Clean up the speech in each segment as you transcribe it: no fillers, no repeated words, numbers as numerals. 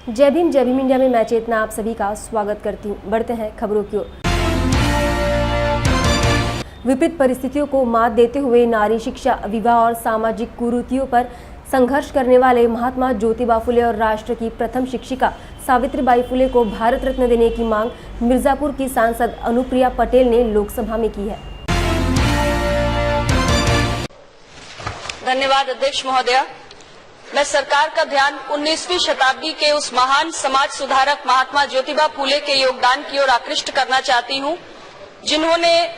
जय भीम इंडिया में मैं चेतना आप सभी का स्वागत करती हूँ। बढ़ते हैं खबरों की ओर। विपरीत परिस्थितियों को मात देते हुए नारी शिक्षा, विवाह और सामाजिक कुरीतियों पर संघर्ष करने वाले महात्मा ज्योतिबा फुले और राष्ट्र की प्रथम शिक्षिका सावित्रीबाई फुले को भारत रत्न देने की मांग मिर्जापुर की सांसद अनुप्रिया पटेल ने लोकसभा में की है। धन्यवाद अध्यक्ष महोदया। मैं सरकार का ध्यान 19वीं शताब्दी के उस महान समाज सुधारक महात्मा ज्योतिबा फुले के योगदान की ओर आकृष्ट करना चाहती हूं, जिन्होंने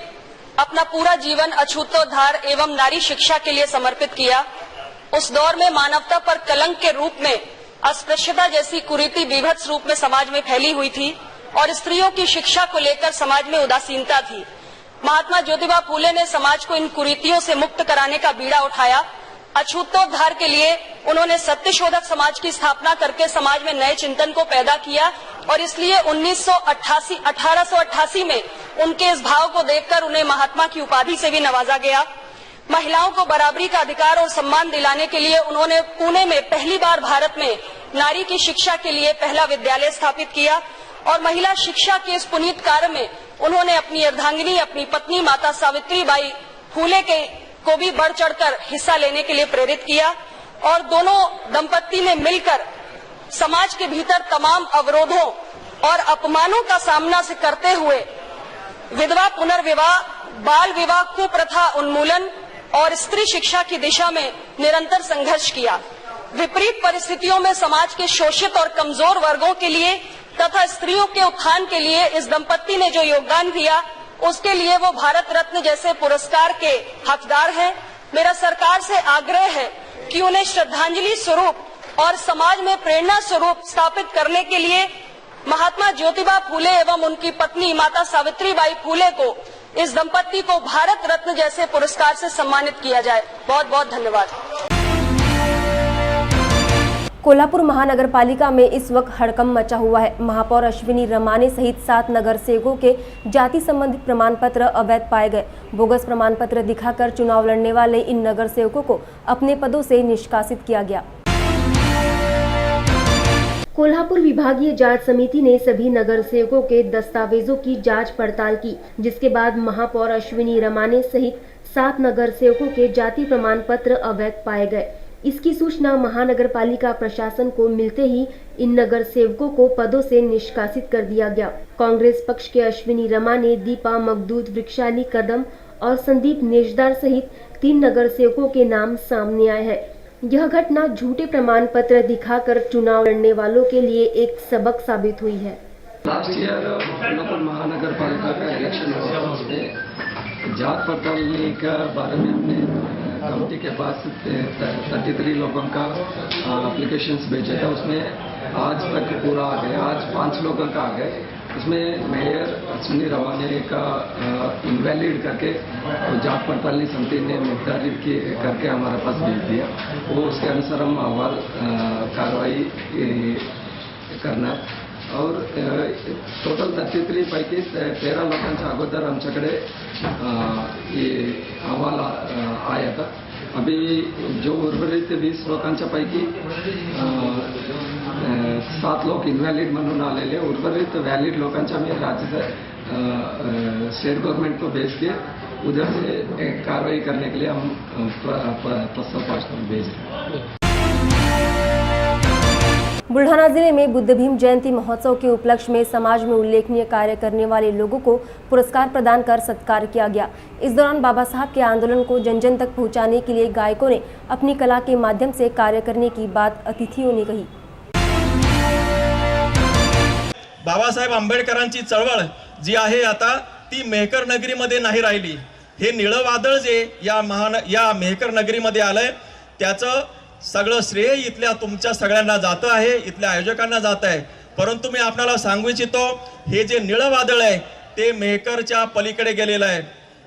अपना पूरा जीवन अछूतोद्धार एवं नारी शिक्षा के लिए समर्पित किया। उस दौर में मानवता पर कलंक के रूप में अस्पृश्यता जैसी कुरीति विभत्स रूप में समाज में फैली हुई थी और स्त्रियों की शिक्षा को लेकर समाज में उदासीनता थी। महात्मा ज्योतिबा फुले ने समाज को इन कुरीतियों से मुक्त कराने का बीड़ा उठाया। अछूतोद्धार के लिए उन्होंने सत्यशोधक समाज की स्थापना करके समाज में नए चिंतन को पैदा किया और इसलिए 1888 में उनके इस भाव को देखकर उन्हें महात्मा की उपाधि से भी नवाजा गया। महिलाओं को बराबरी का अधिकार और सम्मान दिलाने के लिए उन्होंने पुणे में पहली बार भारत में नारी की शिक्षा के लिए पहला विद्यालय स्थापित किया और महिला शिक्षा के इस पुनीत कार्य में उन्होंने अपनी अर्धांगिनी, अपनी पत्नी माता सावित्रीबाई फुले को भी बढ़ चढ़कर हिस्सा लेने के लिए प्रेरित किया और दोनों दंपत्ति ने मिलकर समाज के भीतर तमाम अवरोधों और अपमानों का सामना से करते हुए विधवा पुनर्विवाह, बाल विवाह, कुप्रथा उन्मूलन और स्त्री शिक्षा की दिशा में निरंतर संघर्ष किया। विपरीत परिस्थितियों में समाज के शोषित और कमजोर वर्गों के लिए तथा स्त्रियों के उत्थान के लिए इस दंपत्ति ने जो योगदान दिया, उसके लिए वो भारत रत्न जैसे पुरस्कार के हकदार हैं। मेरा सरकार से आग्रह है कि उन्हें श्रद्धांजलि स्वरूप और समाज में प्रेरणा स्वरूप स्थापित करने के लिए महात्मा ज्योतिबा फुले एवं उनकी पत्नी माता सावित्रीबाई फुले को, इस दंपत्ति को भारत रत्न जैसे पुरस्कार से सम्मानित किया जाए। बहुत बहुत धन्यवाद। कोल्हापुर महानगर पालिका में इस वक्त हड़कंप मचा हुआ है। महापौर अश्विनी रमाने सहित 7 नगर सेवकों के जाति संबंधित प्रमाण पत्र अवैध पाए गए। बोगस प्रमाण पत्र दिखाकर चुनाव लड़ने वाले इन नगर सेवकों को अपने पदों से निष्कासित किया गया। कोल्हापुर विभागीय जांच समिति ने सभी नगर सेवकों के दस्तावेजों की जांच पड़ताल की, जिसके बाद महापौर अश्विनी रमाने सहित 7 नगर सेवकों के जाति प्रमाण पत्र अवैध पाए गए। इसकी सूचना महानगर पालिका प्रशासन को मिलते ही इन नगर सेवकों को पदों से निष्कासित कर दिया गया। कांग्रेस पक्ष के अश्विनी रमाने, दीपा मगदूद, वृक्षाली कदम और संदीप नेजदार सहित 3 नगर सेवकों के नाम सामने आए हैं। यह घटना झूठे प्रमाण पत्र दिखाकर चुनाव लड़ने वालों के लिए एक सबक साबित हुई है। लास्ट ईयर कोल्हापुर महानगर पालिका का इलेक्शन हुआ, उसमें जात पड़ताल के बारे में हमने कमेटी के पास 33 लोगों का एप्लीकेशंस भेजे था। उसमें आज तक पूरा आ गया, आज 5 लोगों का आ गए। उसमें मेयर अश्विनी रमाने का इनवैलिड करके जांच पड़ताल समिति ने निर्धारित करके हमारे पास भेज दिया। वो उसके अनुसार हम अहवाल कार्रवाई करना और टोटल 33 पैकी 13 लोकांच्या अगोदर आमच्याकडे ये अहवाल आया था। अभी जो उर्वरित 20 लोकांच्या पैकी 7 लोग इनवैलिड म्हणून आलेले, उर्वरित वैलिड लोकांच्या मी राज्य स्टेट गवर्नमेंट को भेज के उधर से कार्रवाई करने के लिए हम प्रस्ताव भेज रहे हैं। बुल्ढाना जिले में बुद्ध भीम जयंती महोत्सव के उपलक्ष्य में समाज में उल्लेखनीय कार्य करने वाले लोगों को पुरस्कार प्रदान कर सत्कार किया गया। इस दौरान बाबा साहब के आंदोलन को जन जन तक पहुंचाने के लिए गायकों ने अपनी कला के माध्यम से कार्य करने की बात अतिथियों ने कही। बाबासाहेब आंबेडकरांची चळवळ जी आहे आता ती मेहकर नगरीमध्ये नाही राहिली। हे निळं वादळ जे या मेहकर नगरीमध्ये आलंय त्याचं सगळं श्रेय इथल्या तुमच्या सगळ्यांना जातं आहे, इथल्या आयोजकांना जात आहे। परंतु मी आपल्याला सांगू इच्छितो, हे जे निळं वादळ आहे ते मेहकरच्या पलीकडे गेलेलं आहे।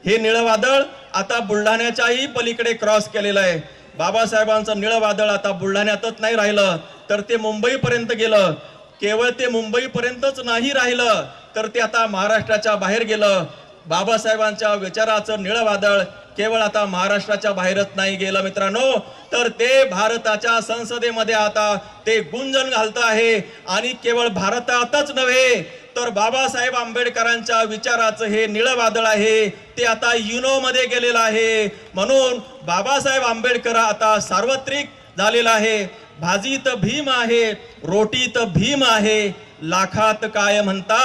हे निळं वादळ आता बुलढाण्याच्याही पलीकडे क्रॉस केलेलं आहे। बाबासाहेबांचं निळं वादळ आता बुलढाण्यातच नाही राहिलं तर ते मुंबईपर्यंत गेलं। केवळ ते मुंबईपर्यंतच नाही राहिलं तर ते आता महाराष्ट्राच्या बाहेर गेलं। बाबासाहेबांच्या विचाराचं निळं वादळ केवळ आता महाराष्ट्राच्या बाहेरच नाही गेलं मित्रांनो, तर ते भारताच्या संसदेमध्ये आता ते गुंजन घालत आहे. आणि केवळ भारतातच नव्हे तर बाबासाहेब आंबेडकरांच्या विचाराचं हे निळं वादळ आहे ते आता युनो मध्ये गेलेलं आहे. म्हणून बाबासाहेब आंबेडकर आता सार्वत्रिक झालेला आहे. भाजीत भीम आहे, रोटीत भीम आहे, लाखात काय म्हणता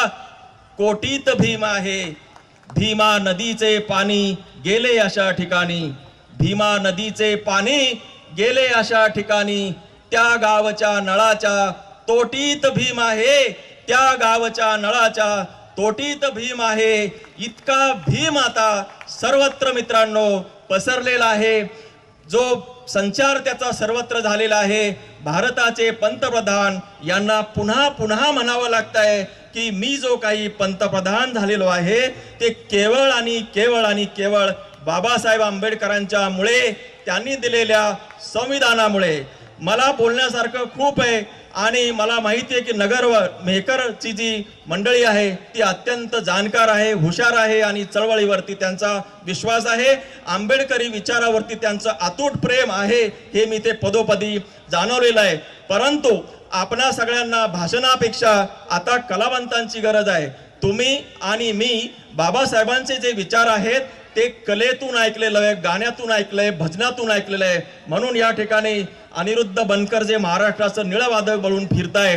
कोटीत भीम आहे. भीमा नदीचे पाणी गेले अशा ठिकाणी, भीमा नदीचे पाणी गेले अशा ठिकाणी, त्या गावच्या नळाच्या तोटीत भीम आहे, त्या गावच्या नळाच्या तोटीत भीम आहे. इतका भीम आता सर्वत्र मित्रांनो पसरलेला आहे. जो संचार त्याचा सर्वत्र झालेला आहे. भारताचे पंतप्रधान यांना पुन्हा पुन्हा म्हणावं लागतंय की मी जो काही पंतप्रधान झालेलो आहे ते केवळ आणि केवळ आणि केवळ बाबासाहेब आंबेडकरांच्या मुळे, त्यांनी दिलेल्या संविधानामुळे. मला बोलण्यासारखं खूप आहे आणि मला माहिती आहे की मेहकरची जी मंडळी आहे ती अत्यंत जाणकार आहे, हुशार आहे आणि चळवळीवरती त्यांचा विश्वास आहे. आंबेडकरी विचारावरती त्यांचं अतूट प्रेम आहे हे मी ते पदोपदी जाणवलेलं आहे. परंतु आपणा सगळ्यांना भाषणापेक्षा आता कलावंतांची गरज आहे. तुम्ही आणि मी बाबासाहेबांचे जे विचार आहेत ते कलेतून ऐकलेलं आहे, गाण्यातून ऐकलंय, भजनातून ऐकलेलं आहे. म्हणून या ठिकाणी अनिरुद्ध बनकर जे महाराष्ट्राचं निळं वादळ बनवून फिरताय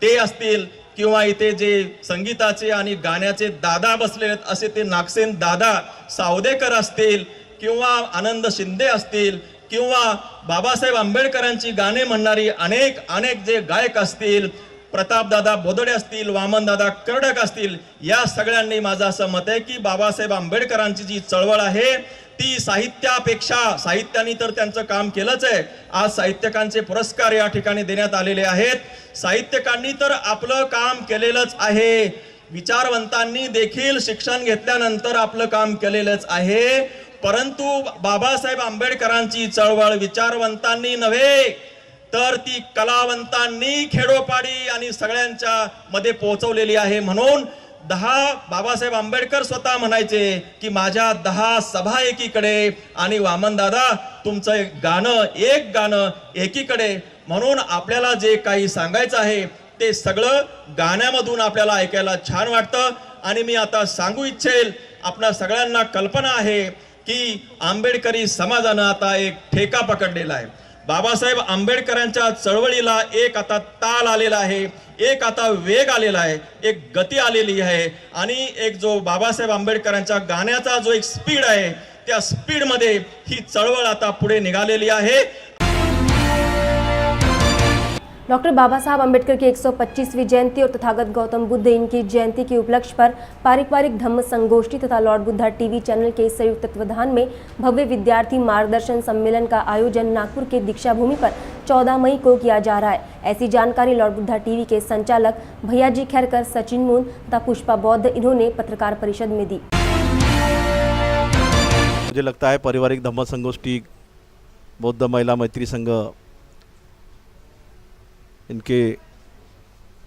ते असतील, किंवा इथे जे संगीताचे आणि गाण्याचे दादा बसलेले आहेत असे ते नागसेन दादा सावदेकर असतील, किंवा आनंद शिंदे असतील, किंवा बाबासाहेब आंबेडकरांची गाणे म्हणणारी अनेक जे गायक असतील, प्रतापदादा बोदडे असतील, वामनदादा कर्डक असतील, या सगळ्यांनी माझं असं मत आहे की बाबासाहेब आंबेडकरांची जी चळवळ आहे ती साहित्यापेक्षा, साहित्याने तर त्यांचं काम केलंच आहे. आज साहित्यकांचे पुरस्कार या ठिकाणी देण्यात आलेले आहेत. साहित्यकांनी तर आपलं काम केलेलंच आहे. विचारवंतांनी देखील शिक्षण घेतल्यानंतर आपलं काम केलेलंच आहे. परंतु बाबासाहेब आंबेडकरांची चळवळ विचारवंतांनी नव्हे तर ती कलावंतांनी खेडोपाडी आणि सगळ्यांच्या मध्ये पोहोचवलेली आहे. म्हणून बाबासाहेब आंबेडकर स्वतः म्हणायचे की माझ्या 10 सभा एकीकडे आणि वामनदादा तुमचं एक गाणं एकीकडे. म्हणून आपल्याला जे काही सांगायचं आहे ते सगळं गाण्यामधून आपल्याला ऐकायला छान वाटतं. आणि मी आता सांगू इच्छेल, आपल्या सगळ्यांना कल्पना आहे की आंबेडकरी समाजानं आता एक ठेका पकडलेला आहे. बाबासाहेब आंबेडकरांच्या चळवळीला एक आता ताल आलेला आहे, एक आता वेग आलेला आहे, एक गती आलेली आहे. आणि एक जो बाबासाहेब आंबेडकरांच्या गाण्याचा जो एक स्पीड आहे त्या स्पीडमध्ये ही चळवळ आता पुढे निघालेली आहे. डॉक्टर बाबा साहब अम्बेडकर की 125वीं जयंती और तथागत गौतम बुद्ध इनकी जयंती के उपलक्ष्य पर पारिवारिक धम्म संगोष्ठी तथा लॉर्ड बुद्धा टीवी चैनल के संयुक्त तत्वाधान में भव्य विद्यार्थी मार्गदर्शन सम्मेलन का आयोजन नागपुर के दीक्षा भूमि पर 14 मई को किया जा रहा है। ऐसी जानकारी लॉर्ड बुद्धा टीवी के संचालक भैयाजी खैरकर, सचिन मून तथा पुष्पा बौद्ध इन्होंने पत्रकार परिषद में दी। मुझे लगता है पारिवारिक धम्म संगोष्ठी, बौद्ध महिला मैत्री संघ, इनके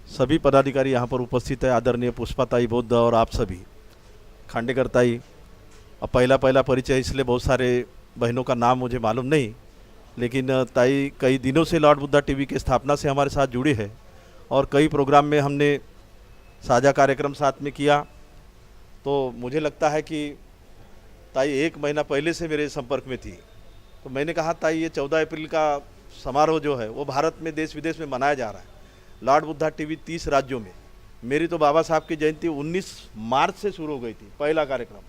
सभी पदाधिकारी यहाँ पर उपस्थित है। आदरणीय पुष्पाताई बौद्ध और आप सभी खांडेकर ताई। अब पहला परिचय, इसलिए बहुत सारे बहनों का नाम मुझे मालूम नहीं, लेकिन ताई कई दिनों से लॉर्ड बुद्धा टीवी की स्थापना से हमारे साथ जुड़ी है और कई प्रोग्राम में हमने साझा कार्यक्रम साथ में किया। तो मुझे लगता है कि ताई 1 महीना पहले से मेरे संपर्क में थी। तो मैंने कहा ताई ये 14 अप्रैल का समारोह जो है वो भारत में देश विदेश में मनाया जा रहा है। लॉर्ड बुद्धा टीवी 30 राज्यों में। मेरी तो बाबा साहब की जयंती 19 मार्च से शुरू हो गई थी, पहला कार्यक्रम।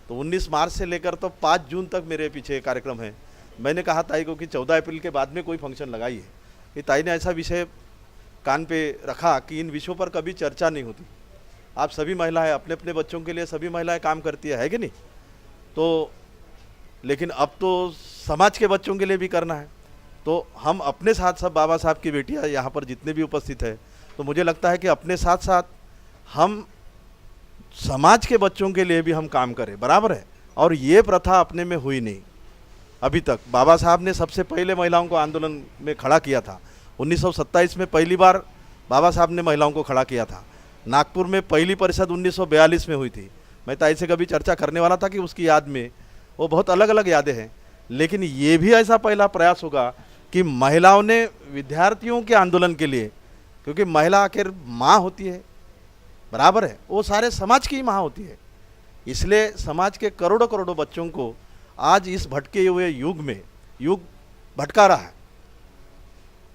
तो 19 मार्च से लेकर तो 5 जून तक मेरे पीछे कार्यक्रम है। मैंने कहा ताई को कि 14 अप्रैल के बाद में कोई फंक्शन लगाइए। कि ताई ने ऐसा विषय कान पे रखा कि इन विषयों पर कभी चर्चा नहीं होती। आप सभी महिलाएं अपने अपने बच्चों के लिए सभी महिलाएं काम करती है कि नहीं? तो लेकिन अब तो समाज के बच्चों के लिए भी करना है। तो हम अपने साथ सब बाबा साहब की बेटियां यहाँ पर जितने भी उपस्थित है, तो मुझे लगता है कि अपने साथ साथ हम समाज के बच्चों के लिए भी हम काम करें, बराबर है। और ये प्रथा अपने में हुई नहीं अभी तक। बाबा साहब ने सबसे पहले महिलाओं को आंदोलन में खड़ा किया था। 1927 में पहली बार बाबा साहब ने महिलाओं को खड़ा किया था। नागपुर में पहली परिषद 1942 में हुई थी। मैं ताई से कभी चर्चा करने वाला था कि उसकी याद में वो बहुत अलग अलग यादें हैं, लेकिन ये भी ऐसा पहला प्रयास होगा कि महिलाओं ने विद्यार्थियों के आंदोलन के लिए, क्योंकि महिला आखिर माँ होती है, बराबर है, वो सारे समाज की माँ होती है, इसलिए समाज के करोड़ों करोड़ों बच्चों को आज इस भटके हुए युग में युग भटका रहा है,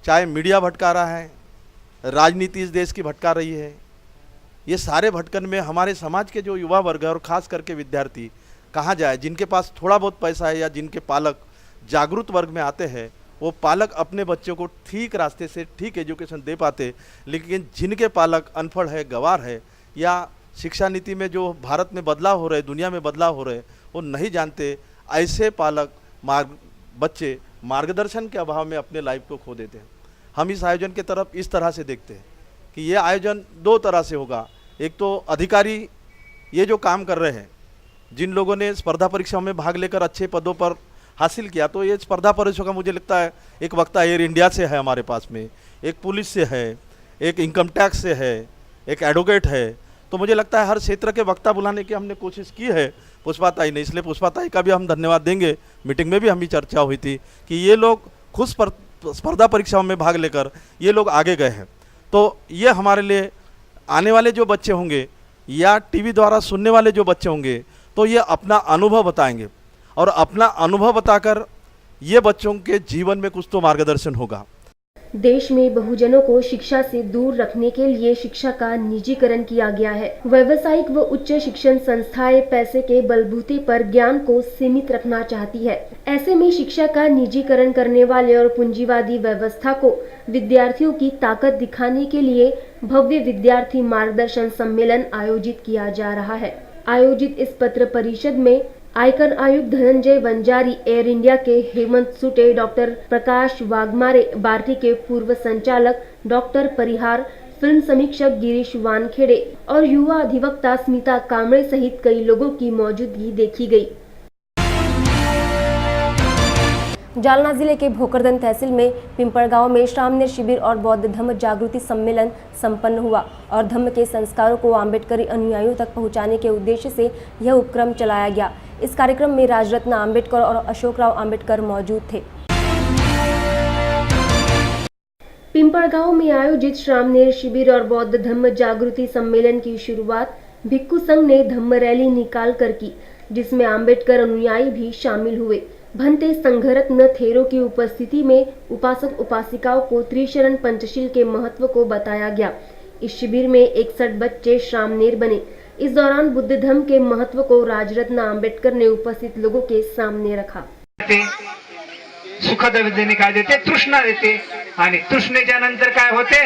चाहे मीडिया भटका रहा है, राजनीति इस देश की भटका रही है। ये सारे भटकन में हमारे समाज के जो युवा वर्ग है और ख़ास करके विद्यार्थी कहाँ जाए, जिनके पास थोड़ा बहुत पैसा है या जिनके पालक जागरूक वर्ग में आते हैं, वो पालक अपने बच्चों को ठीक रास्ते से ठीक एजुकेशन दे पाते, लेकिन जिनके पालक अनपढ़ है, गंवार है, या शिक्षा नीति में जो भारत में बदलाव हो रहे, दुनिया में बदलाव हो रहे, वो नहीं जानते, ऐसे पालक बच्चे मार्गदर्शन के अभाव में अपने लाइफ को खो देते हैं। हम इस आयोजन के तरफ इस तरह से देखते हैं कि ये आयोजन दो तरह से होगा। एक तो अधिकारी ये जो काम कर रहे हैं, जिन लोगों ने स्पर्धा परीक्षाओं में भाग लेकर अच्छे पदों पर हासिल किया, तो ये स्पर्धा परीक्षाओं का मुझे लगता है एक वक्ता एयर इंडिया से है हमारे पास में, एक पुलिस से है, एक इनकम टैक्स से है, एक एडवोकेट है, तो मुझे लगता है हर क्षेत्र के वक्ता बुलाने की हमने कोशिश की है पुष्पाताई ने, इसलिए पुष्पाताई का भी हम धन्यवाद देंगे। मीटिंग में भी हमारी चर्चा हुई थी कि ये लोग खुद स्पर्धा परीक्षाओं में भाग लेकर ये लोग आगे गए हैं, तो ये हमारे लिए आने वाले जो बच्चे होंगे या टीवी द्वारा सुनने वाले जो बच्चे होंगे, तो ये अपना अनुभव बताएंगे और अपना अनुभव बताकर ये बच्चों के जीवन में कुछ तो मार्गदर्शन होगा। देश में बहुजनों को शिक्षा से दूर रखने के लिए शिक्षा का निजीकरण किया गया है। व्यावसायिक व उच्च शिक्षण संस्थाएं पैसे के बलबूते पर ज्ञान को सीमित रखना चाहती है। ऐसे में शिक्षा का निजीकरण करने वाले और पूंजीवादी व्यवस्था को विद्यार्थियों की ताकत दिखाने के लिए भव्य विद्यार्थी मार्गदर्शन सम्मेलन आयोजित किया जा रहा है। आयोजित इस पत्र परिषद में आयकर आयुक्त धनंजय वंजारी, एयर इंडिया के हेमंत सुटे, डॉक्टर प्रकाश वाघमारे, बार्टी के पूर्व संचालक डॉक्टर परिहार, फिल्म समीक्षक गिरीश वानखेड़े और युवा अधिवक्ता स्मिता कामड़े सहित कई लोगों की मौजूदगी देखी गई। जालना जिले के भोकरदन तहसील में पिंपड़गांव में श्रामनेर शिविर और बौद्ध धम्म जागृति सम्मेलन संपन्न हुआ और धम्म के संस्कारों को आम्बेडकरी अनुयायियों तक पहुंचाने के उद्देश्य से यह उपक्रम चलाया गया। इस कार्यक्रम में राजरत्न आम्बेडकर और अशोकराव आम्बेडकर मौजूद थे। पिंपड़गांव में आयोजित श्रामनेर शिविर और बौद्ध धम्म जागृति सम्मेलन की शुरुआत भिक्खु संघ ने धम्म रैली निकाल कर की, जिसमें आम्बेडकर अनुयायी भी शामिल हुए। भंते संघरत्न थेरो की उपस्थिति में उपासक उपासिकाओं को त्रिशरण पंचशील के महत्व को बताया गया। इस शिविर में 61 बच्चे श्रामनेर बने। इस दौरान बुद्ध धर्म के महत्व को राजरत्न आम्बेडकर ने उपस्थित लोगों के सामने रखा। सुखद विद्येने काय देते, तृष्णा देते, आणि तृष्णेच्या नंतर काय होते,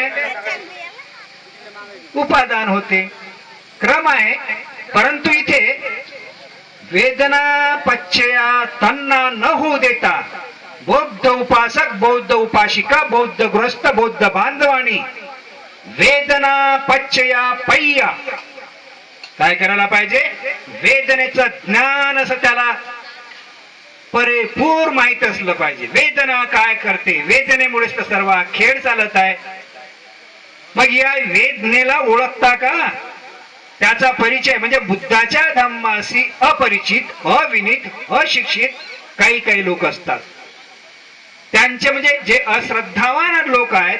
उपादान होते, क्रम आहे। परंतु इथे वेदना पच्चया तन्ना न होऊ देता बौद्ध उपासक, बौद्ध उपासिका, बौद्ध गृहस्थ, बौद्ध बांधवानी वेदना पच्चया पय्या काय करायला पाहिजे, वेदनेचं ज्ञान असं त्याला परिपूर्ण माहित असलं पाहिजे। वेदना काय करते, वेदनेमुळेच तर सर्व खेळ चालत आहे। मग या वेदनेला ओळखता का, त्याचा परिचय म्हणजे बुद्धाच्या धम्माशी अपरिचित, अविनीत, अशिक्षित काही काही लोक असतात। त्यांचे म्हणजे जे अश्रद्धावान लोक आहेत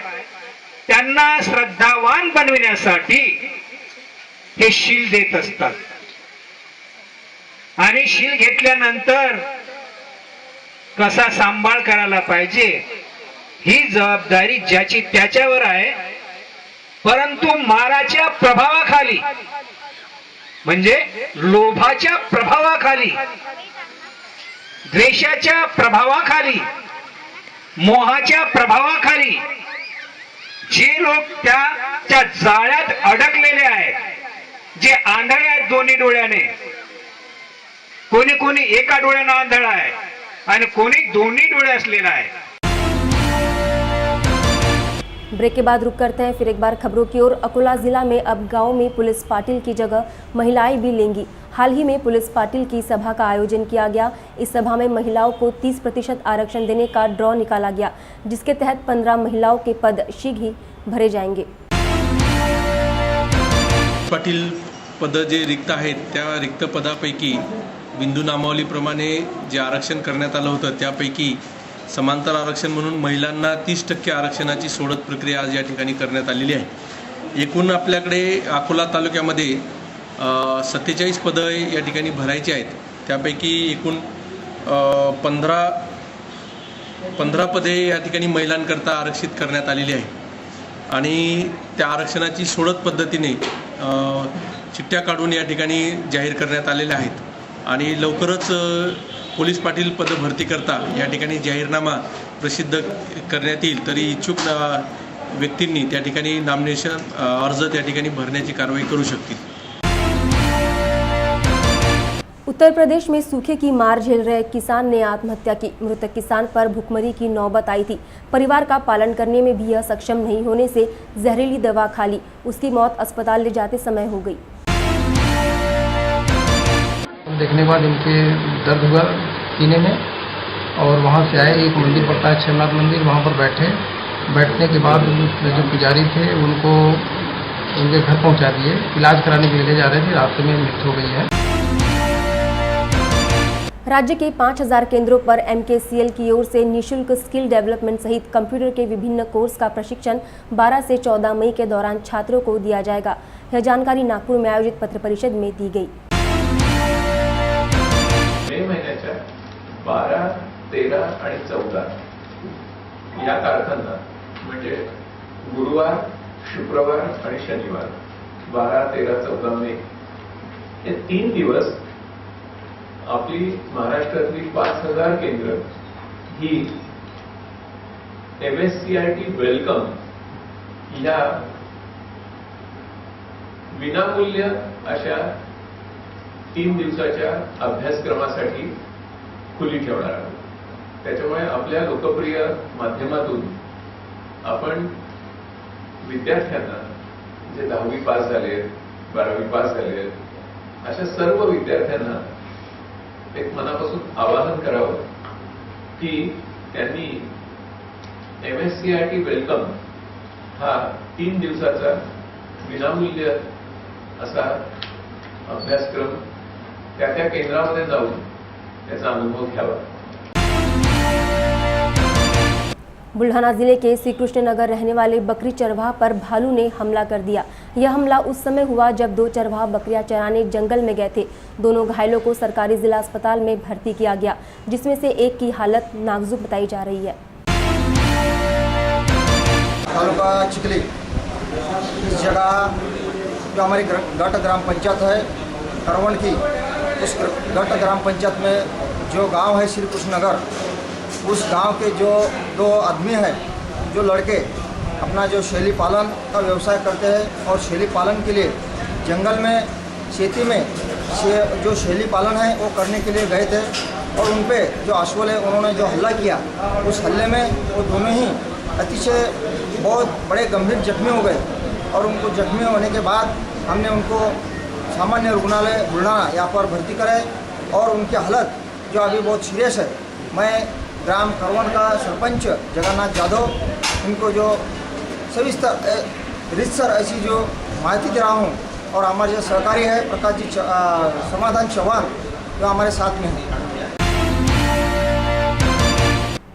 त्यांना श्रद्धावान बनविण्यासाठी हे शील देत असतात। आणि शील घेतल्यानंतर कसा सांभाळ करायला पाहिजे ही जबाबदारी ज्याची त्याच्यावर आहे। परंतु माराच्या प्रभावाखाली म्हणजे लोभाच्या प्रभावाखाली, द्वेषाच्या प्रभावाखाली, मोहाच्या प्रभावाखाली जे लोक त्या जाळ्यात अडकलेले आहेत, जे आंधळे आहेत दोन्ही डोळ्याने, कोणी कोणी एका डोळ्याने आंधळा आहे आणि कोणी दोन्ही डोळे असलेला आहे। ब्रेक के बाद रुक करते हैं फिर एक बार खबरों की ओर। अकोला जिला में अब गांव में पुलिस पाटिल की जगह महिलाएं भी लेंगी। हाल ही में पुलिस पाटिल की सभा का आयोजन किया गया। इस सभा में महिलाओं को 30% आरक्षण देने का ड्रॉ निकाला गया, जिसके तहत 15 महिलाओं के पद शीघ्र ही भरे जाएंगे। पाटील पद जे रिक्त आहेत त्या रिक्त पदापैकी बिंदू नामावलीप्रमाणे जे आरक्षण करण्यात आलं होतं त्यापैकी समांतर आरक्षण म्हणून महिलांना 30% आरक्षणाची सोडत प्रक्रिया आज या ठिकाणी करण्यात आलेली आहे। एकूण आपल्याकडे अकोला तालुक्यामध्ये 47 पदं या ठिकाणी भरायची आहेत। त्यापैकी एकूण 15 पदे या ठिकाणी महिलांकरता आरक्षित करण्यात आलेली आहे आणि त्या आरक्षणाची सोडत पद्धतीने चिठ्ठ्या काढून या ठिकाणी जाहीर करण्यात आलेल्या आहेत आणि लवकरच पोलीस पाटील पद भरती करता या ठिकाणी जाहीरनामा प्रसिद्ध करण्यात येईल। तरी इच्छुक व्यक्तींनी त्या ठिकाणी नॉमिनेशन अर्ज त्या ठिकाणी भरण्याची कारवाई करू शकतील। उत्तर प्रदेश में सूखे की मार झेल रहे किसान ने आत्महत्या की। मृतक किसान पर भुखमरी की नौबत आई थी। परिवार का पालन करने में भी यह सक्षम नहीं होने से जहरीली दवा खा ली। उसकी मौत अस्पताल ले जाते समय हो गई। देखने के बाद इनके दर्द हुआ सीने में और वहाँ से आए, एक मंदिर पड़ता है क्षेमनाथ मंदिर, वहाँ पर बैठने के बाद जो पुजारी थे उनको उनके घर पहुँचा दिए। इलाज कराने के लिए ले जा रहे थे, रास्ते में मृत्यु हो गई है। राज्य के 5000 केंद्रों पर MKCL की ओर से निःशुल्क स्किल डेवलपमेंट सहित कंप्यूटर के विभिन्न कोर्स का प्रशिक्षण 12 से 14 मई के दौरान छात्रों को दिया जाएगा। यह जानकारी नागपुर में आयोजित पत्र परिषद में दी गई। मे महिन्याच्या 12, 13 आणि 14 या तारखांना म्हणजे गुरुवार, शुक्रवार आणि शनिवार 12, 13, 14 मे हे 3 दिवस आपली महाराष्ट्रातली 5000 केंद्र ही MSCIT वेलकम या विनामूल्य अशा 3 दिवसाच्या अभ्यासक्रमासाठी खुली ठेवणार आहोत। त्याच्यामुळे आपल्या लोकप्रिय माध्यमातून आपण विद्यार्थ्यांना जे 10वी पास झाले, 12वी पास झाले अशा सर्व विद्यार्थ्यांना एक मनापासून आवाहन करावं की त्यांनी MSCIT वेलकम हा 3 दिवसाचा विनामूल्य असा अभ्यासक्रम त्या केंद्रामध्ये जाऊन त्याचा अनुभव घ्यावा। बुल्ढाना जिले के श्री कृष्ण नगर रहने वाले बकरी चरवाहा पर भालू ने हमला कर दिया। यह हमला उस समय हुआ जब 2 चरवाहा बकरियां चराने जंगल में गए थे। दोनों घायलों को सरकारी जिला अस्पताल में भर्ती किया गया, जिसमें से एक की हालत नाजुक बताई जा रही है। तालुका चिखली इस जगह जो हमारी गट ग्राम पंचायत है करवण की, उस गट ग्राम पंचायत में जो गांव है श्री कृष्ण नगर, उस गांव के जो 2 आदमी हैं, जो लड़के अपना जो शैली पालन का व्यवसाय करते हैं और शैली पालन के लिए जंगल में खेती में जो शैली पालन है वो करने के लिए गए थे और उन पे जो अश्वल है उन्होंने जो हमला किया, उस हमले में वो दोनों ही अतिशय बहुत बड़े गंभीर जख्मी हो गए और उनको जख्मी होने के बाद हमने उनको सामान्य रुग्णालय बुल्ढाना यहाँ पर भर्ती कराए और उनकी हालत जो अभी बहुत सीरियस है। मैं ग्राम करवण का सरपंच जगन्नाथ यादव इनको जो सविस्तर रितसर ऐसी जो माहिती दे रहा हूँ और हमारे जो सहकारी है प्रकाश जी समाधान चौहान जो हमारे साथ में है।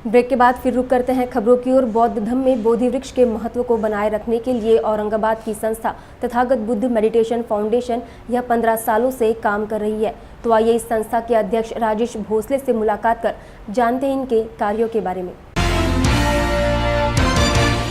ब्रेक के बाद फिर रुक करते हैं खबरों की ओर। बौद्ध धर्म में बोधि वृक्ष के महत्व को बनाए रखने के लिए औरंगाबाद की संस्था तथागत बुद्ध मेडिटेशन फाउंडेशन यह 15 सालों से काम कर रही है। तो आइए इस संस्था के अध्यक्ष राजेश भोसले से मुलाकात कर जानते हैं इनके कार्यों के बारे में।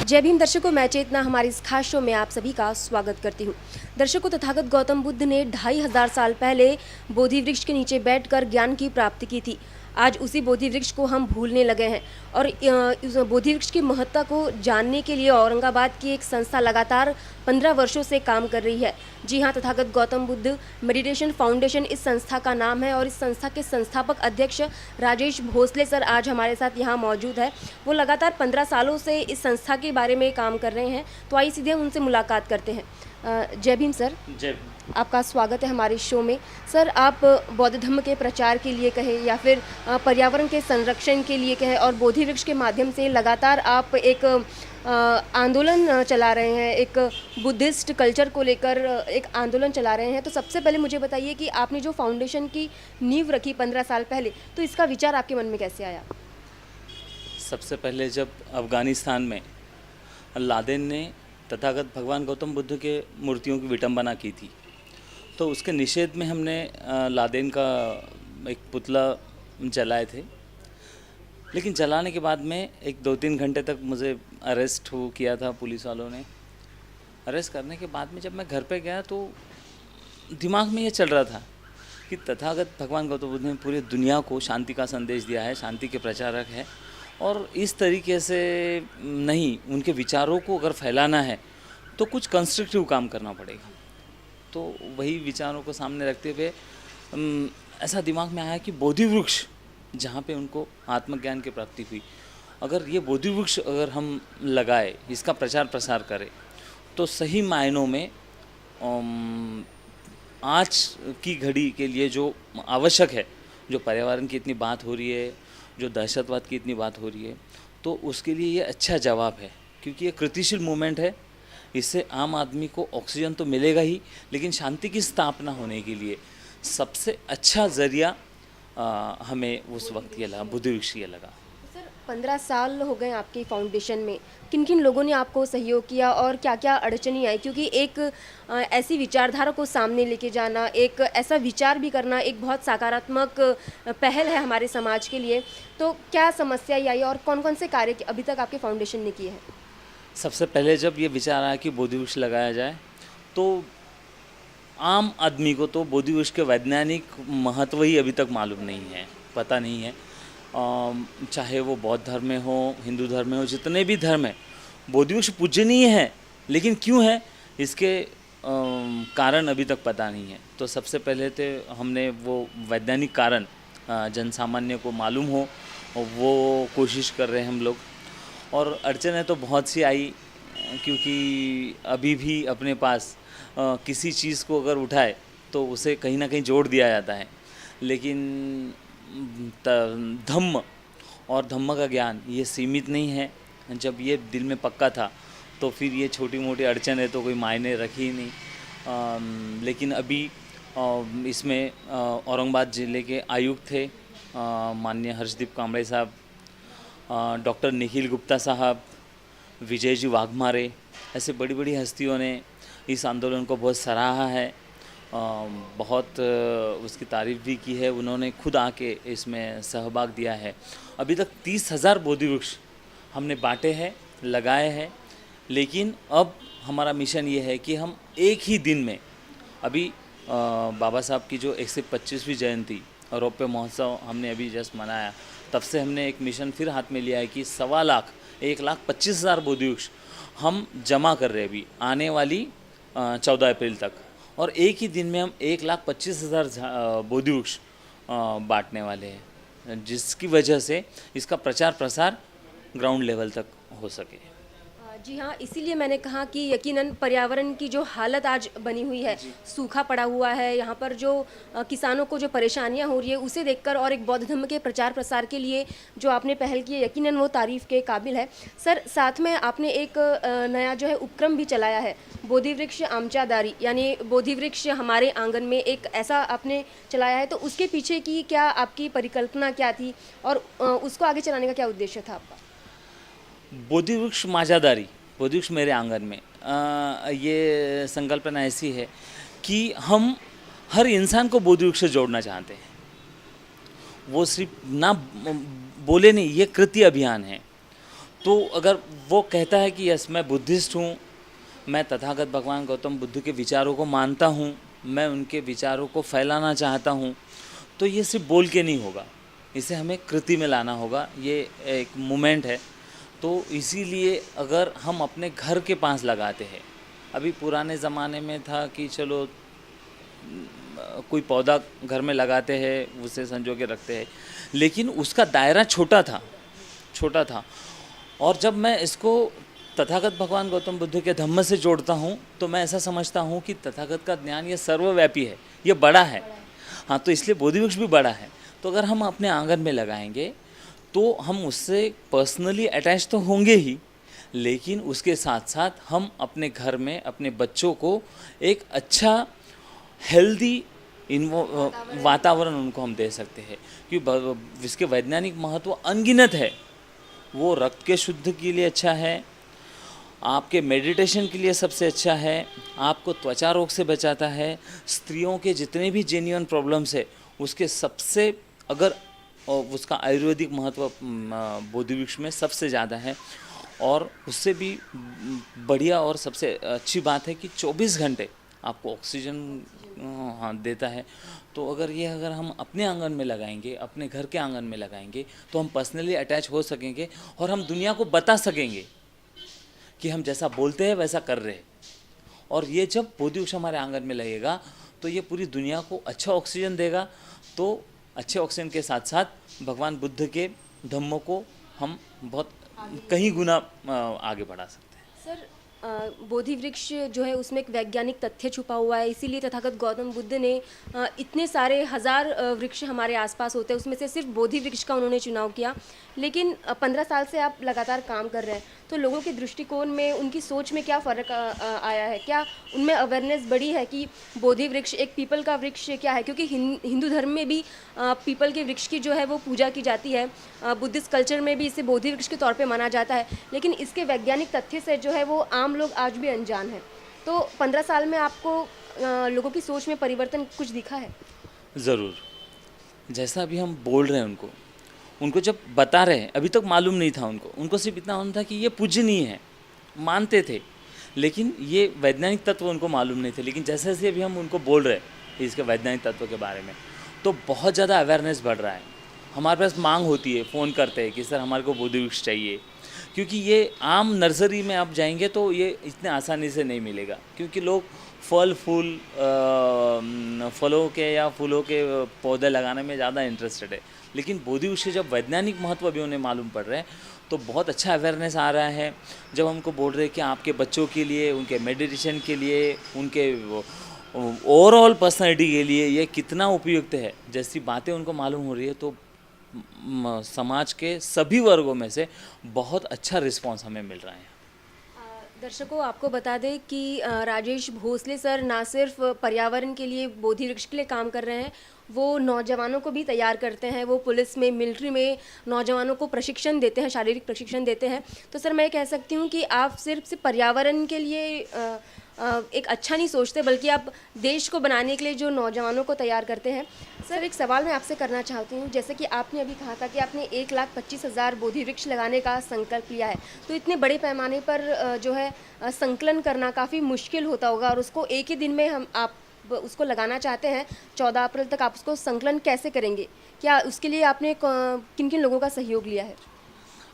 जय भीम दर्शकों, मैं चेतना हमारे इस खास शो में आप सभी का स्वागत करती हूँ। दर्शकों, तथागत गौतम बुद्ध ने 2500 साल पहले बोधि वृक्ष के नीचे बैठकर ज्ञान की प्राप्ति की थी। आज उसी बोधि वृक्ष को हम भूलने लगे हैं और इस बोधि वृक्ष की महत्ता को जानने के लिए औरंगाबाद की एक संस्था लगातार 15 वर्षों से काम कर रही है। जी हाँ, तथागत गौतम बुद्ध मेडिटेशन फाउंडेशन इस संस्था का नाम है और इस संस्था के संस्थापक अध्यक्ष राजेश भोसले सर आज हमारे साथ यहाँ मौजूद है। वो लगातार 15 सालों से इस संस्था के बारे में काम कर रहे हैं। तो आइए सीधे उनसे मुलाकात करते हैं। जय भीम सर। जय। आपका स्वागत है हमारे शो में। सर, आप बौद्ध धर्म के प्रचार के लिए कहे या फिर पर्यावरण के संरक्षण के लिए कहे और बोधि वृक्ष के माध्यम से लगातार आप एक आंदोलन चला रहे हैं, एक बुद्धिस्ट कल्चर को लेकर एक आंदोलन चला रहे हैं। तो सबसे पहले मुझे बताइए कि आपने जो फाउंडेशन की नींव रखी 15 साल पहले, तो इसका विचार आपके मन में कैसे आया? सबसे पहले जब अफ़गानिस्तान में लादेन ने तथागत भगवान गौतम बुद्ध के मूर्तियों की विटंबना की थी, तो उसके निषेध में हमने लादेन का एक पुतला जलाए थे। लेकिन जलाने के बाद में एक 2-3 घंटे तक मुझे अरेस्ट किया था पुलिस वालों ने। अरेस्ट करने के बाद में जब मैं घर पे गया तो दिमाग में ये चल रहा था कि तथागत भगवान गौतम बुद्ध ने पूरी दुनिया को शांति का संदेश दिया है, शांति के प्रचारक है, और इस तरीके से नहीं, उनके विचारों को अगर फैलाना है तो कुछ कंस्ट्रक्टिव काम करना पड़ेगा। तो वही विचारों को सामने रखते हुए ऐसा दिमाग में आया कि बोधि वृक्ष जहाँ पे उनको आत्मज्ञान की प्राप्ति हुई, अगर ये बोधि वृक्ष अगर हम लगाए, इसका प्रचार प्रसार करें, तो सही मायनों में आज की घड़ी के लिए जो आवश्यक है, जो पर्यावरण की इतनी बात हो रही है, जो दहशतवाद की इतनी बात हो रही है, तो उसके लिए ये अच्छा जवाब है। क्योंकि ये कृतिशील मूवमेंट है, इससे आम आदमी को ऑक्सीजन तो मिलेगा ही, लेकिन शांति की स्थापना होने के लिए सबसे अच्छा ज़रिया हमें उस वक्त ये लगा, बुद्धि वृक्ष ये लगा। सर, 15 साल हो गए आपकी फाउंडेशन में, किन किन लोगों ने आपको सहयोग किया और क्या क्या अड़चनी आई? क्योंकि एक ऐसी विचारधारा को सामने लेके जाना, एक ऐसा विचार भी करना एक बहुत सकारात्मक पहल है हमारे समाज के लिए। तो क्या समस्या आई और कौन कौन से कार्य अभी तक आपके फाउंडेशन ने किए हैं? सबसे पहले जब ये विचार आया कि बोधि वृक्ष लगाया जाए, तो आम आदमी को तो बोधि वृक्ष के वैज्ञानिक महत्व ही अभी तक मालूम नहीं है, पता नहीं है। चाहे वो बौद्ध धर्म में हो, हिंदू धर्म में हो, जितने भी धर्म है, बोधि वृक्ष पूजनीय है, लेकिन क्यों है इसके कारण अभी तक पता नहीं है। तो सबसे पहले तो हमने वो वैज्ञानिक कारण जनसामान्य को मालूम हो, वो कोशिश कर रहे हैं हम लोग। और अड़चनें तो बहुत सी आई, क्योंकि अभी भी अपने पास किसी चीज़ को अगर उठाए तो उसे कहीं ना कहीं जोड़ दिया जाता है, लेकिन धम्म और धम्म का ज्ञान ये सीमित नहीं है। जब ये दिल में पक्का था तो फिर ये छोटी मोटी अड़चनें तो कोई मायने रखी ही नहीं। लेकिन अभी इसमें औरंगाबाद ज़िले के आयुक्त थे माननीय हर्षदीप कांबळे साहब, डॉक्टर निखिल गुप्ता साहब, विजय जी वाघमारे, ऐसे बड़ी बड़ी हस्तियों ने इस आंदोलन को बहुत सराहा है, बहुत उसकी तारीफ़ भी की है। उन्होंने खुद आके इसमें सहभाग दिया है। अभी तक 30,000 बोधि वृक्ष हमने बांटे हैं, लगाए हैं, लेकिन अब हमारा मिशन ये है कि हम एक ही दिन में, अभी बाबा साहब की जो 125वीं जयंती और रौप्य महोत्सव हमने अभी जस्ट मनाया, तब से हमने एक मिशन फिर हाथ में लिया है कि 1,25,000 बोधि वृक्ष हम जमा कर रहे हैं अभी आने वाली 14 अप्रैल तक, और एक ही दिन में हम 1,25,000 बोधि वृक्ष बांटने वाले हैं, जिसकी वजह से इसका प्रचार प्रसार ग्राउंड लेवल तक हो सके। जी हाँ, इसीलिए मैंने कहा कि यकीनन पर्यावरण की जो हालत आज बनी हुई है, सूखा पड़ा हुआ है, यहाँ पर जो किसानों को जो परेशानियाँ हो रही है, उसे देखकर और एक बौद्ध धर्म के प्रचार प्रसार के लिए जो आपने पहल की है, यकीनन वो तारीफ़ के काबिल है। सर, साथ में आपने एक नया जो है उपक्रम भी चलाया है, बोधि वृक्ष आमचादारी, यानी बोधि वृक्ष हमारे आंगन में, एक ऐसा आपने चलाया है। तो उसके पीछे की क्या आपकी परिकल्पना क्या थी और उसको आगे चलाने का क्या उद्देश्य था आपका? बोधि वृक्ष माझादारी, बोधि वृक्ष मेरे आंगन में, ये संकल्पना ऐसी है कि हम हर इंसान को बोधि वृक्ष से जोड़ना चाहते हैं। वो सिर्फ ना बोले नहीं, ये कृति अभियान है। तो अगर वो कहता है कि यस मैं बुद्धिस्ट हूँ, मैं तथागत भगवान गौतम बुद्ध के विचारों को मानता हूँ, मैं उनके विचारों को फैलाना चाहता हूँ, तो ये सिर्फ बोल के नहीं होगा, इसे हमें कृति में लाना होगा। ये एक मूवमेंट है। तो इसीलिए अगर हम अपने घर के पास लगाते हैं, अभी पुराने ज़माने में था कि चलो कोई पौधा घर में लगाते हैं, उसे संजो के रखते हैं, लेकिन उसका दायरा छोटा था। और जब मैं इसको तथागत भगवान गौतम बुद्ध के धम्म से जोड़ता हूँ तो मैं ऐसा समझता हूँ कि तथागत का ज्ञान ये सर्वव्यापी है, ये बड़ा है। हाँ, तो इसलिए बोधि वृक्ष भी बड़ा है। तो अगर हम अपने आंगन में लगाएंगे तो हम उससे पर्सनली अटैच तो होंगे ही, लेकिन उसके साथ साथ हम अपने घर में अपने बच्चों को एक अच्छा हेल्दी वातावरण उनको हम दे सकते हैं, क्योंकि इसके वैज्ञानिक महत्व अनगिनत है। वो रक्त के शुद्ध के लिए अच्छा है, आपके मेडिटेशन के लिए सबसे अच्छा है, आपको त्वचा रोग से बचाता है, स्त्रियों के जितने भी जेन्युइन प्रॉब्लम्स है उसके सबसे अगर उसका आयुर्वेदिक महत्व बोधि वृक्ष में सबसे ज़्यादा है। और उससे भी बढ़िया और सबसे अच्छी बात है कि 24 घंटे आपको ऑक्सीजन देता है। तो अगर हम अपने आंगन में लगाएंगे, अपने घर के आंगन में लगाएंगे तो हम पर्सनली अटैच हो सकेंगे और हम दुनिया को बता सकेंगे कि हम जैसा बोलते हैं वैसा कर रहे हैं। और ये जब बोधि वृक्ष हमारे आंगन में लगेगा तो ये पूरी दुनिया को अच्छा ऑक्सीजन देगा। तो अच्छे ऑक्सीजन के साथ साथ भगवान बुद्ध के धम्मों को हम बहुत कहीं गुना आगे बढ़ा सकते हैं। सर, बोधि वृक्ष जो है उसमें एक वैज्ञानिक तथ्य छुपा हुआ है, इसीलिए तथागत गौतम बुद्ध ने इतने सारे हजार वृक्ष हमारे आसपास होते हैं, उसमें से सिर्फ बोधि वृक्ष का उन्होंने चुनाव किया। लेकिन 15 साल से आप लगातार काम कर रहे हैं, तो लोगों के दृष्टिकोण में, उनकी सोच में क्या फ़र्क आया है? क्या उनमें अवेयरनेस बढ़ी है कि बोधि वृक्ष एक पीपल का वृक्ष क्या है? क्योंकि हिंदू धर्म में भी पीपल के वृक्ष की जो है वो पूजा की जाती है, बुद्धिस्ट कल्चर में भी इसे बोधि वृक्ष के तौर पे माना जाता है, लेकिन इसके वैज्ञानिक तथ्य से जो है वो आम लोग आज भी अनजान हैं। तो 15 साल में आपको लोगों की सोच में परिवर्तन कुछ दिखा है? ज़रूर। जैसा अभी हम बोल रहे हैं उनको जब बता रहे हैं, अभी तक मालूम नहीं था उनको सिर्फ इतना होता था कि ये पूजनीय है, मानते थे, लेकिन ये वैज्ञानिक तत्व उनको मालूम नहीं थे। लेकिन जैसे जैसे अभी हम उनको बोल रहे हैं इसके वैज्ञानिक तत्व के बारे में, तो बहुत ज़्यादा अवेयरनेस बढ़ रहा है। हमारे पास मांग होती है, फ़ोन करते हैं कि सर हमारे को बोधि वृक्ष चाहिए, क्योंकि ये आम नर्सरी में आप जाएंगे तो ये इतने आसानी से नहीं मिलेगा, क्योंकि लोग फलों के या फूलों के पौधे लगाने में ज़्यादा इंटरेस्टेड है। लेकिन बोधि वृक्ष जब वैज्ञानिक महत्व भी उन्हें मालूम पड़ रहा है तो बहुत अच्छा अवेयरनेस आ रहा है। जब हमको बोल रहे हैं कि आपके बच्चों के लिए, उनके मेडिटेशन के लिए, उनके ओवरऑल पर्सनैलिटी के लिए ये कितना उपयुक्त है, जैसी बातें उनको मालूम हो रही है, तो समाज के सभी वर्गों में से बहुत अच्छा रिस्पांस हमें मिल रहा है। दर्शकों, आपको बता दें कि राजेश भोसले सर ना सिर्फ पर्यावरण के लिए, बोधि वृक्ष के लिए काम कर रहे हैं, वो नौजवानों को भी तैयार करते हैं। वो पुलिस में, मिलिट्री में नौजवानों को प्रशिक्षण देते हैं, शारीरिक प्रशिक्षण देते हैं। तो सर, मैं कह सकती हूँ कि आप सिर्फ पर्यावरण के लिए एक अच्छा नहीं सोचते, बल्कि आप देश को बनाने के लिए जो नौजवानों को तैयार करते हैं। सर, एक सवाल मैं आपसे करना चाहती हूँ, जैसे कि आपने अभी कहा था कि आपने 1,25,000 बोधि वृक्ष लगाने का संकल्प लिया है, तो इतने बड़े पैमाने पर जो है संकलन करना काफ़ी मुश्किल होता होगा, और उसको एक ही दिन में आप उसको लगाना चाहते हैं। 14 अप्रैल तक आप उसको संकलन कैसे करेंगे? क्या उसके लिए आपने किन किन लोगों का सहयोग लिया है?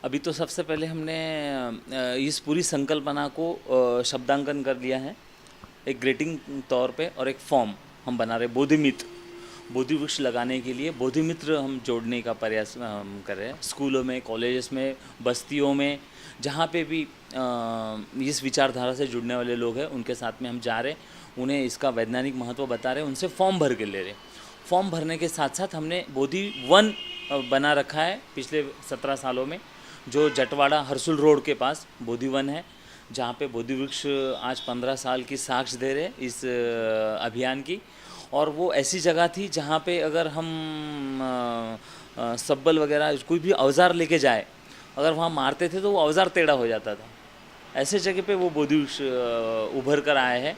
अभी तो सबसे पहले हमने इस पूरी संकल्पना को शब्दांकन कर लिया है एक ग्रीटिंग तौर पे, और एक फॉर्म हम बना रहे बोधि मित्र, बोधि वृक्ष लगाने के लिए बोधि मित्र हम जोड़ने का प्रयास हम कर रहे हैं। स्कूलों में, कॉलेजेस में, बस्तियों में, जहाँ पे भी इस विचारधारा से जुड़ने वाले लोग हैं उनके साथ में हम जा रहे, उन्हें इसका वैज्ञानिक महत्व बता रहे, उनसे फॉर्म भर के ले रहे। फॉर्म भरने के साथ साथ हमने बोधि वन बना रखा है पिछले 17 सालों में, जो जटवाड़ा हरसुल रोड के पास बोधि वन है, जहाँ पे बोधि वृक्ष आज 15 साल की साक्ष दे रहे इस अभियान की। और वो ऐसी जगह थी जहाँ पे अगर हम सब्बल वगैरह कोई भी औजार लेके जाए, अगर वहाँ मारते थे तो वो औजार टेढ़ा हो जाता था। ऐसे जगह पे वो बोधि वृक्ष उभर कर आए हैं,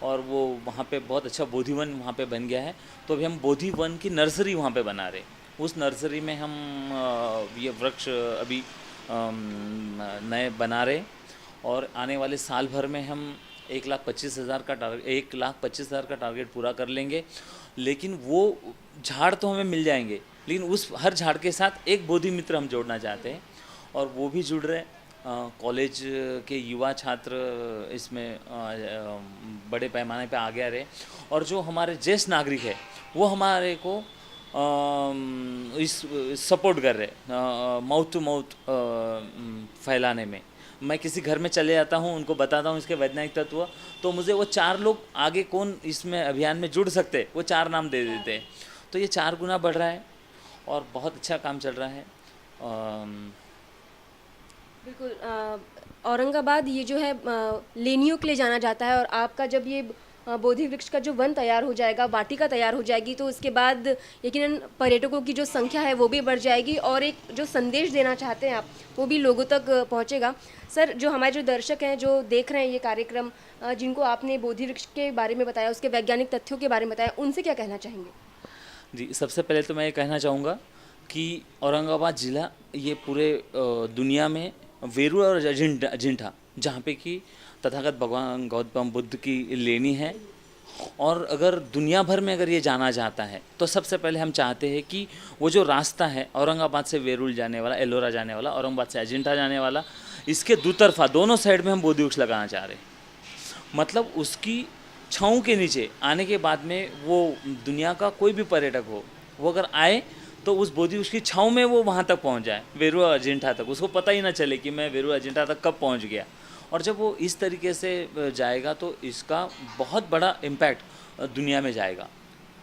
और वो वहाँ पे बहुत अच्छा बोधि वन वहाँ पे बन गया है। तो अभी हम बोधि वन की नर्सरी वहाँ पे बना रहे। उस नर्सरी में हम ये वृक्ष अभी नए बना रहे, और आने वाले साल भर में हम 1,25,000 का टारगेट पूरा कर लेंगे। लेकिन वो झाड़ तो हमें मिल जाएंगे, लेकिन उस हर झाड़ के साथ एक बोधि मित्र हम जोड़ना चाहते हैं, और वो भी जुड़ रहे। कॉलेज के युवा छात्र इसमें बड़े पैमाने पे आगे आ रहे, और जो हमारे ज्येष्ठ नागरिक है वो हमारे को इस सपोर्ट कर रहे माउथ टू माउथ फैलाने में। मैं किसी घर में चले जाता हूँ, उनको बताता हूँ इसके वैज्ञानिक तत्व, तो मुझे वो 4 लोग आगे कौन इसमें अभियान में जुड़ सकते, वो 4 नाम दे देते हैं। तो ये 4 गुना बढ़ रहा है और बहुत अच्छा काम चल रहा है। बिल्कुल, औरंगाबाद ये जो है लेनियों के लिए जाना जाता है, और आपका जब ये बोधि वृक्ष का जो वन तैयार हो जाएगा, वाटिका तैयार हो जाएगी, तो उसके बाद यकीनन पर्यटकों की जो संख्या है वो भी बढ़ जाएगी, और एक जो संदेश देना चाहते हैं आप वो भी लोगों तक पहुंचेगा। सर, जो हमारे जो दर्शक हैं जो देख रहे हैं ये कार्यक्रम, जिनको आपने बोधि वृक्ष के बारे में बताया, उसके वैज्ञानिक तथ्यों के बारे में बताया, उनसे क्या कहना चाहेंगे? जी, सबसे पहले तो मैं ये कहना चाहूँगा कि औरंगाबाद ज़िला ये पूरे दुनिया में वेरूळ और अजिंठा, जहाँ पे कि तथागत भगवान गौतम बुद्ध की लेनी है, और अगर दुनिया भर में अगर ये जाना जाता है तो सबसे पहले हम चाहते हैं कि वो जो रास्ता है औरंगाबाद से वेरूळ जाने वाला, एलोरा जाने वाला, औरंगाबाद से अजिंठा जाने वाला, इसके दुतरफा दोनों साइड में हम बोधि वृक्ष लगाना चाह रहे हैं। मतलब उसकी छाँव के नीचे आने के बाद में वो दुनिया का कोई भी पर्यटक हो, वो अगर आए तो उस बोधि वृक्ष की छाँव में वो वहाँ तक पहुँच जाए, वेरूळ अजिंठा तक, उसको पता ही ना चले कि मैं वेरूळ अजिंठा तक कब पहुँच गया। और जब वो इस तरीके से जाएगा तो इसका बहुत बड़ा इम्पैक्ट दुनिया में जाएगा,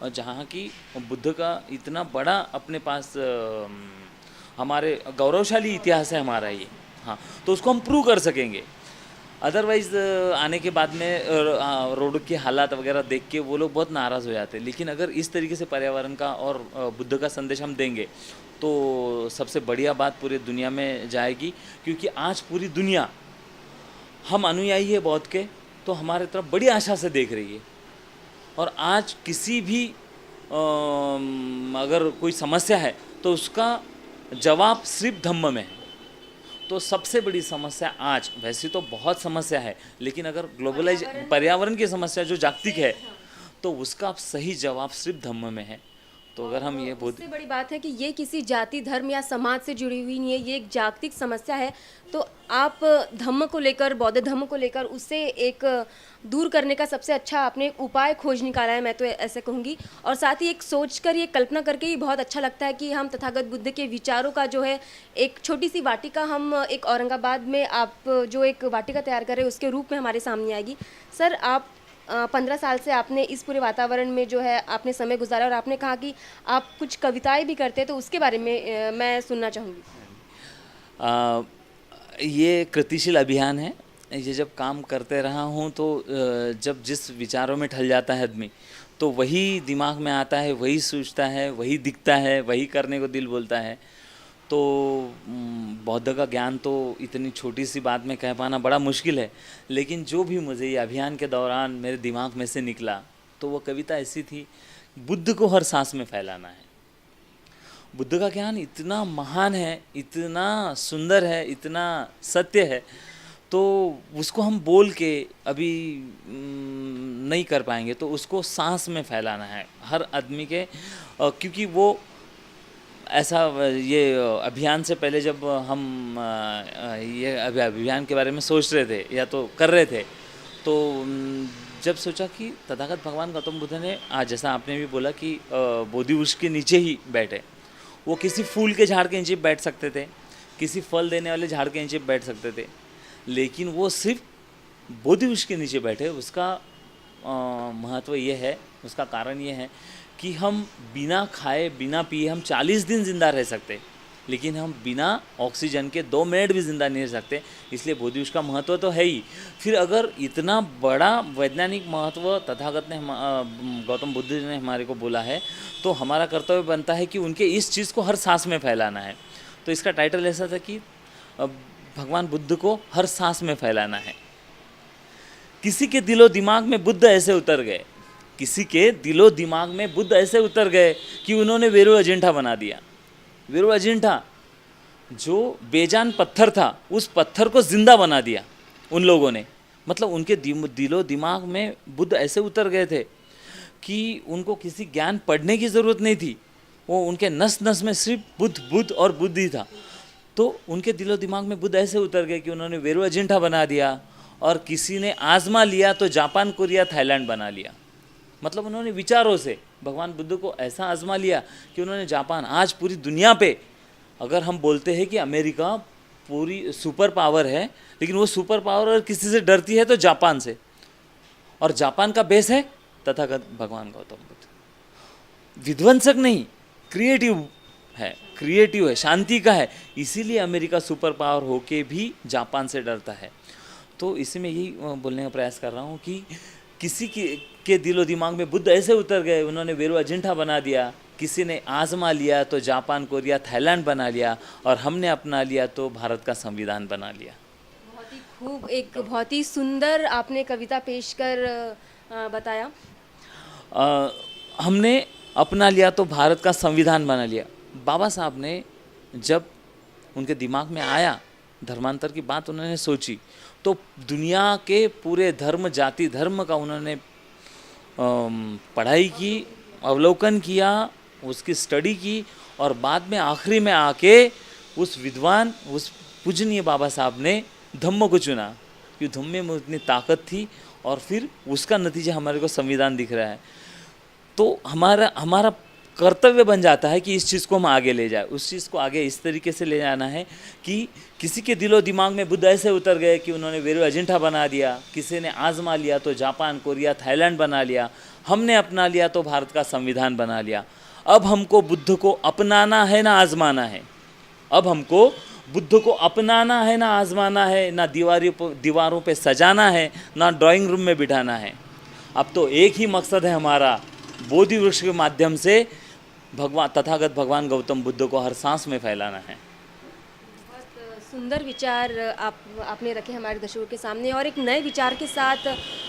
और जहाँ की बुद्ध का इतना बड़ा अपने पास हमारे गौरवशाली इतिहास है हमारा ये, हाँ, तो उसको हम प्रूव कर सकेंगे। अदरवाइज़ आने के बाद में रोड के हालात वगैरह देख के वो लोग बहुत नाराज़ हो जाते हैं, लेकिन अगर इस तरीके से पर्यावरण का और बुद्ध का संदेश हम देंगे तो सबसे बढ़िया बात पूरी दुनिया में जाएगी, क्योंकि आज पूरी दुनिया हम अनुयायी है बौद्ध के, तो हमारे तरफ बड़ी आशा से देख रही है। और आज किसी भी अगर कोई समस्या है तो उसका जवाब सिर्फ धम्म में है। तो सबसे बड़ी समस्या आज, वैसे तो बहुत समस्या है, लेकिन अगर ग्लोबलाइज पर्यावरण की समस्या जो जागतिक है तो उसका सही जवाब सिर्फ धम्म में है। तो अगर हम ये सबसे बड़ी बात है कि ये किसी जाति, धर्म या समाज से जुड़ी हुई नहीं है, ये एक जागतिक समस्या है। तो आप धम्म को लेकर, बौद्ध धम्म को लेकर उससे एक दूर करने का सबसे अच्छा आपने उपाय खोज निकाला है, मैं तो ऐसे कहूँगी। और साथ ही एक सोच कर, ये कल्पना करके ही बहुत अच्छा लगता है कि हम तथागत बुद्ध के विचारों का जो है एक छोटी सी वाटिका हम एक औरंगाबाद में आप जो एक वाटिका तैयार कर रहे हैं उसके रूप में हमारे सामने आएगी। सर, आप 15 साल से आपने इस पूरे वातावरण में जो है आपने समय गुजारा, और आपने कहा कि आप कुछ कविताएं भी करते हैं, तो उसके बारे में मैं सुनना चाहूँगी। ये कृतिशील अभियान है। ये जब काम करते रहा हूँ तो जब जिस विचारों में ढल जाता है आदमी, तो वही दिमाग में आता है, वही सोचता है, वही दिखता है, वही करने को दिल बोलता है। तो बौद्ध का ज्ञान तो इतनी छोटी सी बात में कह पाना बड़ा मुश्किल है, लेकिन जो भी मुझे ये अभियान के दौरान मेरे दिमाग में से निकला तो वो कविता ऐसी थी, बुद्ध को हर सांस में फैलाना है। बुद्ध का ज्ञान इतना महान है, इतना सुंदर है, इतना सत्य है, तो उसको हम बोल के अभी नहीं कर पाएंगे, तो उसको सांस में फैलाना है हर आदमी के। क्योंकि वो ऐसा, ये अभियान से पहले जब हम ये अभियान के बारे में सोच रहे थे या तो कर रहे थे, तो जब सोचा कि तथागत भगवान गौतम बुद्ध ने आज, जैसा आपने भी बोला कि बोधि वृक्ष के नीचे ही बैठे, वो किसी फूल के झाड़ के नीचे बैठ सकते थे, किसी फल देने वाले झाड़ के नीचे बैठ सकते थे, लेकिन वो सिर्फ बोधि वृक्ष के नीचे बैठे। उसका महत्व ये है, उसका कारण ये है कि हम बिना खाए बिना पिए हम 40 दिन ज़िंदा रह सकते, लेकिन हम बिना ऑक्सीजन के 2 मिनट भी ज़िंदा नहीं रह सकते। इसलिए बोधि वृक्ष का महत्व तो है ही। फिर अगर इतना बड़ा वैज्ञानिक महत्व तथागत ने, गौतम बुद्ध ने हमारे को बोला है, तो हमारा कर्तव्य बनता है कि उनके इस चीज़ को हर सांस में फैलाना है। तो इसका टाइटल ऐसा था कि भगवान बुद्ध को हर सांस में फैलाना है। किसी के दिलो दिमाग में बुद्ध ऐसे उतर गए, किसी के दिलो दिमाग में बुद्ध ऐसे उतर गए कि उन्होंने वेरूळ अजिंठा बना दिया। वेरूळ अजिंठा जो बेजान पत्थर था, उस पत्थर को जिंदा बना दिया उन लोगों ने। मतलब उनके दिलो दिमाग में बुद्ध ऐसे उतर गए थे कि उनको किसी ज्ञान पढ़ने की ज़रूरत नहीं थी, वो उनके नस नस में सिर्फ बुद्ध बुद्ध और बुद्ध ही था। तो उनके दिलो दिमाग में बुद्ध ऐसे उतर गए कि उन्होंने वेरूळ अजिंठा बना दिया, और किसी ने आजमा लिया तो जापान, कोरिया, थाईलैंड बना लिया। मतलब उन्होंने विचारों से भगवान बुद्ध को ऐसा आजमा लिया कि उन्होंने जापान, आज पूरी दुनिया पे अगर हम बोलते हैं कि अमेरिका पूरी सुपर पावर है, लेकिन वो सुपर पावर अगर किसी से डरती है तो जापान से, और जापान का बेस है तथागत भगवान गौतम बुद्ध। विध्वंसक नहीं, क्रिएटिव है, शांति का है, इसीलिए अमेरिका सुपर पावर होके भी जापान से डरता है। तो इसी में यही बोलने का प्रयास कर रहा हूँ कि किसी के दिलो दिमाग में बुद्ध ऐसे उतर गए, उन्होंने वेरू अजिंठा बना दिया, किसी ने आजमा लिया तो जापान, कोरिया, थाईलैंड बना लिया, और हमने अपना लिया तो भारत का संविधान बना लिया। बहुत ही खूब, एक बहुत ही सुंदर आपने कविता पेश कर बताया। हमने अपना लिया तो भारत का संविधान बना लिया। बाबा साहब ने जब उनके दिमाग में आया धर्मांतर की बात, उन्होंने सोची तो दुनिया के पूरे धर्म, जाति धर्म का उन्होंने पढ़ाई की, अवलोकन किया, उसकी स्टडी की, और बाद में आखिरी में आके उस विद्वान, उस पूजनीय बाबा साहब ने धम्म को चुना, क्योंकि धम्म में उतनी ताकत थी, और फिर उसका नतीजा हमारे को संविधान दिख रहा है। तो हमारा कर्तव्य बन जाता है कि इस चीज़ को हम आगे ले जाए, उस चीज़ को आगे इस तरीके से ले जाना है कि किसी के दिलो दिमाग में बुद्ध ऐसे उतर गए कि उन्होंने वेरू अजिंठा बना दिया, किसी ने आजमा लिया तो जापान, कोरिया, थाईलैंड बना लिया, हमने अपना लिया तो भारत का संविधान बना लिया। अब हमको बुद्ध को अपनाना है ना आजमाना है, अब हमको बुद्ध को अपनाना है ना आजमाना है, ना दीवारों पे सजाना है, ना ड्राइंग रूम में बिठाना है। अब तो एक ही मकसद है हमारा, बोधि वृक्ष के माध्यम से तथागत भगवान गौतम बुद्ध को हर सांस में फैलाना है। बहुत सुंदर विचार आपने रखे हमारे दर्शकों के सामने, और एक नए विचार के साथ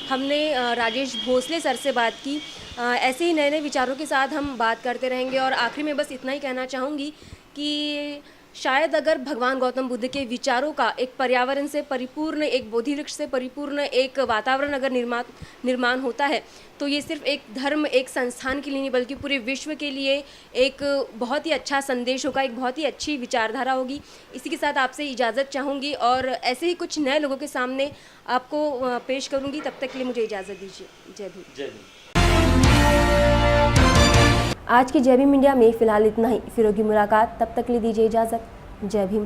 हमने राजेश भोसले सर से बात की। ऐसे ही नए नए विचारों के साथ हम बात करते रहेंगे, और आखिरी में बस इतना ही कहना चाहूँगी कि शायद अगर भगवान गौतम बुद्ध के विचारों का एक पर्यावरण से परिपूर्ण, एक बोधि वृक्ष से परिपूर्ण एक वातावरण अगर निर्माण होता है, तो ये सिर्फ एक धर्म, एक संस्थान के लिए नहीं, बल्कि पूरे विश्व के लिए एक बहुत ही अच्छा संदेश होगा, एक बहुत ही अच्छी विचारधारा होगी। इसी के साथ आपसे इजाज़त चाहूँगी, और ऐसे ही कुछ नए लोगों के सामने आपको पेश करूँगी। तब तक के लिए मुझे इजाज़त दीजिए। जय भीम। जय भीम। आज की जय भीम इंडिया में फ़िलहाल इतना ही, फिर होगी मुलाकात, तब तक के लिए दीजिए इजाज़त। जय भीम।